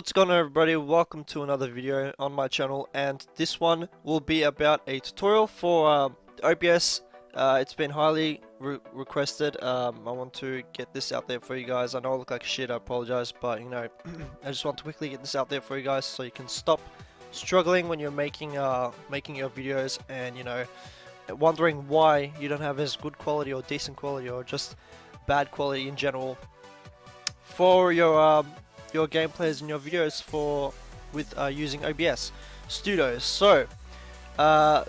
What's going on, everybody? Welcome to another video on my channel, and this one will be about a tutorial for OBS. It's been highly requested. I want to get this out there for you guys. I know I look like shit, I apologize, but you know, I just want to quickly get this out there for you guys so you can stop struggling when you're making your videos and, you know, wondering why you don't have as good quality or decent quality or just bad quality in general for your gameplays and your videos with using OBS Studios. So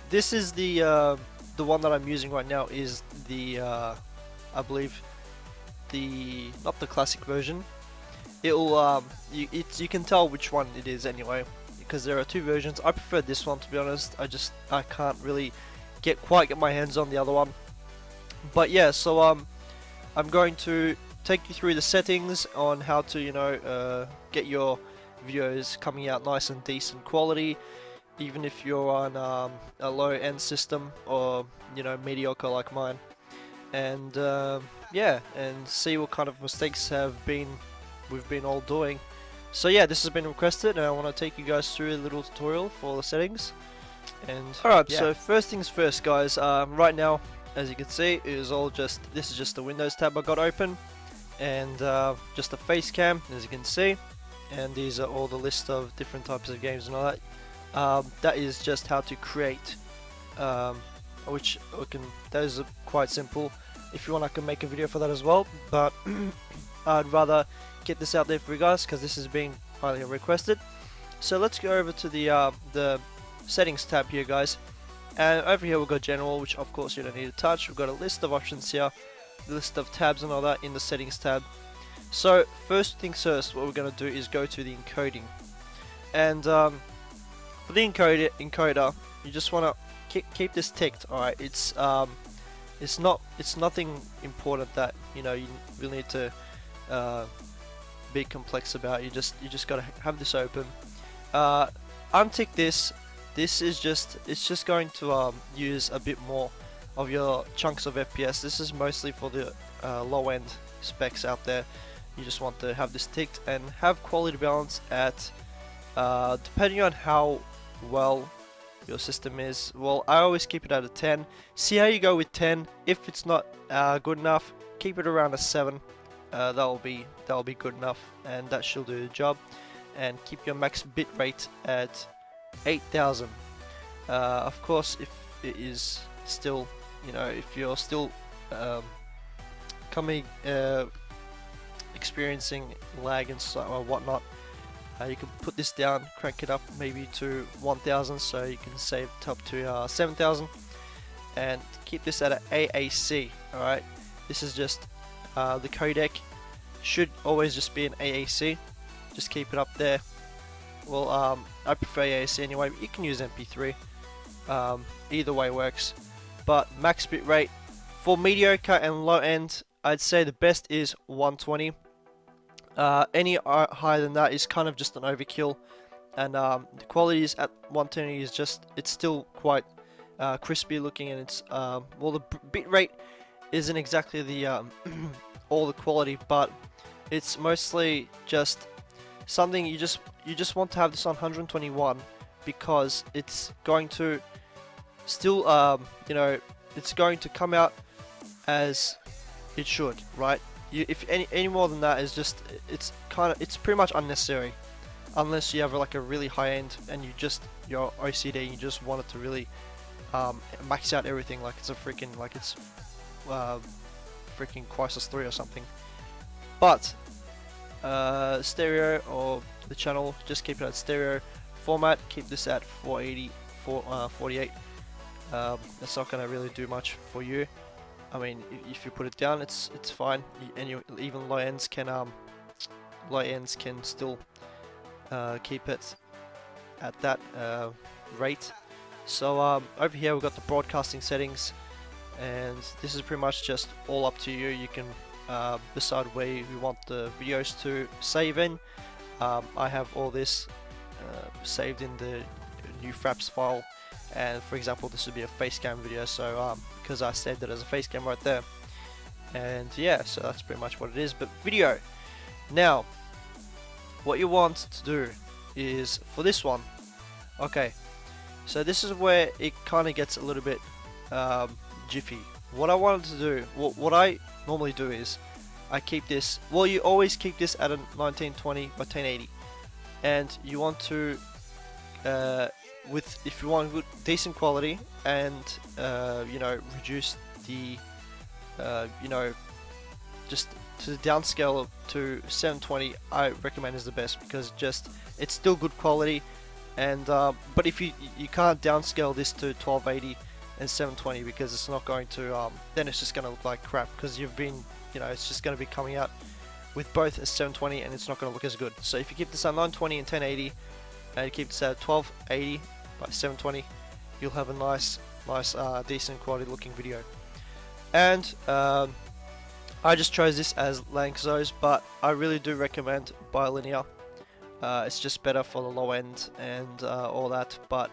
this is the one that I'm using right now is the I believe not the classic version. It'll you can tell which one it is anyway, because there are two versions. I prefer this one, to be honest. I can't really quite get my hands on the other one. But yeah, so I'm going to take you through the settings on how to, you know, get your videos coming out nice and decent quality, even if you're on a low-end system or, you know, mediocre like mine. And yeah, and see what kind of mistakes we've been all doing. So yeah, this has been requested, and I want to take you guys through a little tutorial for the settings. And alright, yeah. So first things first, guys. Right now, as you can see, this is just the Windows tab I got open, and just a face cam, as you can see, and these are all the list of different types of games and all that. That is just how to create, those are quite simple. If you want, I can make a video for that as well, but I'd rather get this out there for you guys because this is being highly requested. So let's go over to the settings tab here, guys, and over here we've got general, which of course you don't need to touch. We've got a list of options here, list of tabs and all that in the settings tab. So first things first, what we're going to do is go to the encoding, and for the encoder you just want to keep this ticked. Alright, it's nothing important that, you know, you really need to be complex about. You just got to have this open. Untick this. It's just going to use a bit more of your chunks of FPS. This is mostly for the low-end specs out there. You just want to have this ticked and have quality balance at depending on how well your system is. Well, I always keep it at a 10. See how you go with 10. If it's not good enough, keep it around a 7. That'll be good enough, and that should do the job. And keep your max bit rate at 8000. Of course, if it is still, you know, if you're still experiencing lag and or whatnot, you can put this down, crank it up maybe to 1000, so you can save up to 7000, and keep this at an AAC. Alright, this is just the codec should always just be an AAC. Just keep it up there. Well, I prefer AAC anyway, but you can use MP3. Either way works. But max bit rate for mediocre and low end, I'd say the best is 120. Any higher than that is kind of just an overkill, and the quality is at 120 is just, it's still quite crispy looking, and it's well, the bit rate isn't exactly the all the quality, but it's mostly just something you just want to have this on 121 because it's going to still you know, it's going to come out as it should, right? If any more than that is just, it's pretty much unnecessary, unless you have like a really high end and you're OCD, you just want it to really max out everything like it's freaking Crisis 3 or something. But stereo or the channel, just keep it at stereo format. Keep this at 480, 48. That's not gonna really do much for you. I mean, if you put it down, it's fine, and even low ends can still keep it at that rate. So over here we've got the broadcasting settings, and this is pretty much just all up to you. You can decide where you want the videos to save in. I have all this saved in the new Fraps file, and for example, this would be a facecam video, so because I saved it as a facecam right there. And yeah, so that's pretty much what it is. But video, now what you want to do is for this one. Okay, so this is where it kind of gets a little bit jiffy. What I wanted to do, what I normally do is I keep this, well, you always keep this at a 1920 by 1080, and you want to if you want good decent quality and you know, reduce the you know, just to the downscale to 720, I recommend is the best, because just it's still good quality. And but if you can't downscale this to 1280 and 720, because it's not going to then it's just going to look like crap, because you've been, you know, it's just going to be coming out with both as 720 and it's not going to look as good. So if you keep this at 920 and 1080 and you keep this at 1280 by 720, you'll have a nice decent quality looking video. And I just chose this as Lanczos, but I really do recommend bilinear. It's just better for the low end and all that. But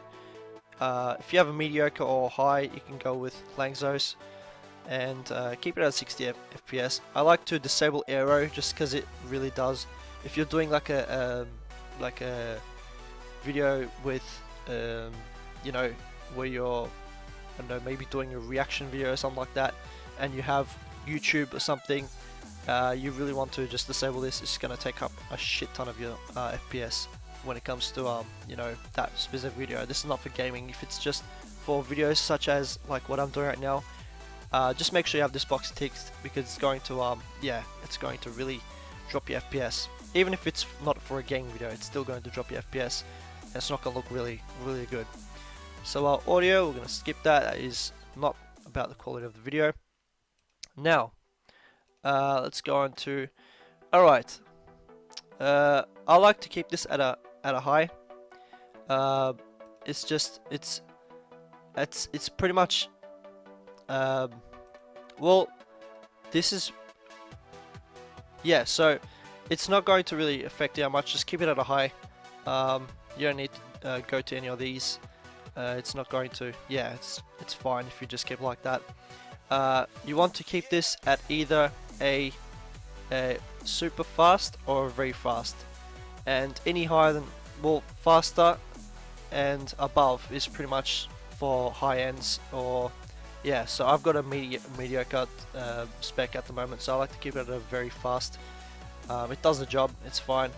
if you have a mediocre or high, you can go with Lanczos and keep it at 60 FPS. I like to disable aero just because it really does. If you're doing like a video with you know, where you're, I don't know, maybe doing a reaction video or something like that, and you have YouTube or something, you really want to just disable this. It's going to take up a shit ton of your FPS when it comes to you know, that specific video. This is not for gaming. If it's just for videos such as like what I'm doing right now, just make sure you have this box ticked, because it's going to yeah, it's going to really drop your FPS. Even if it's not for a gaming video, it's still going to drop your FPS, and it's not going to look really good. So audio, we're going to skip that. That is not about the quality of the video. Now let's go on to, alright, I like to keep this at a high. It's just it's pretty much well, this is, yeah, so it's not going to really affect you how much. Just keep it at a high. You don't need to go to any of these. It's not going to, yeah, it's fine if you just keep it like that. You want to keep this at either a super fast or a very fast, and any higher than, well, faster and above is pretty much for high ends, or yeah. So I've got a mediocre spec at the moment, so I like to keep it at a very fast. It does the job, it's fine.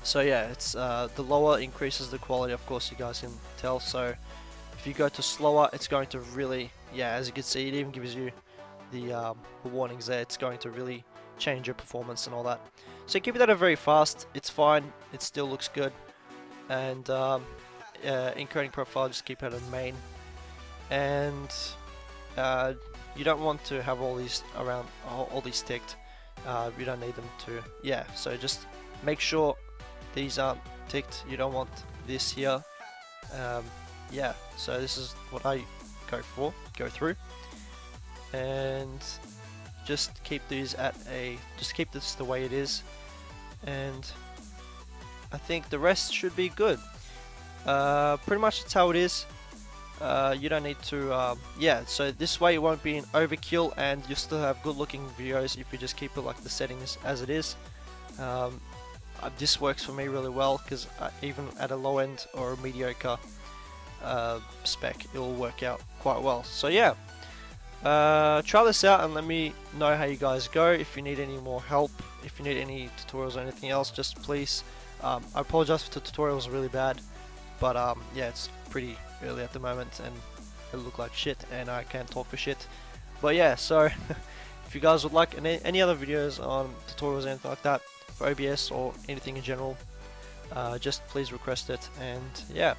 So yeah, it's the lower increases the quality, of course, you guys can tell. So if you go to slower, it's going to really, yeah, as you can see, it even gives you the warnings there. It's going to really change your performance and all that. So keep it at a very fast, it's fine, it still looks good. And encoding profile, just keep it at main. And you don't want to have all these around, all these ticked. You don't need them to, yeah, so just make sure these aren't ticked. You don't want this here. Yeah, so this is what I go through, and just keep these at just keep this the way it is, and I think the rest should be good. Pretty much that's how it is. You don't need to, yeah, so this way it won't be an overkill, and you still have good looking videos if you just keep it like the settings as it is. This works for me really well, because even at a low end or a mediocre spec, it will work out quite well. So yeah, try this out and let me know how you guys go. If you need any more help, if you need any tutorials or anything else, just please, I apologize for the tutorials, really bad, but yeah, it's pretty early at the moment and it look like shit and I can't talk for shit. But yeah, so if you guys would like any other videos on tutorials or anything like that for OBS or anything in general, just please request it, and yeah.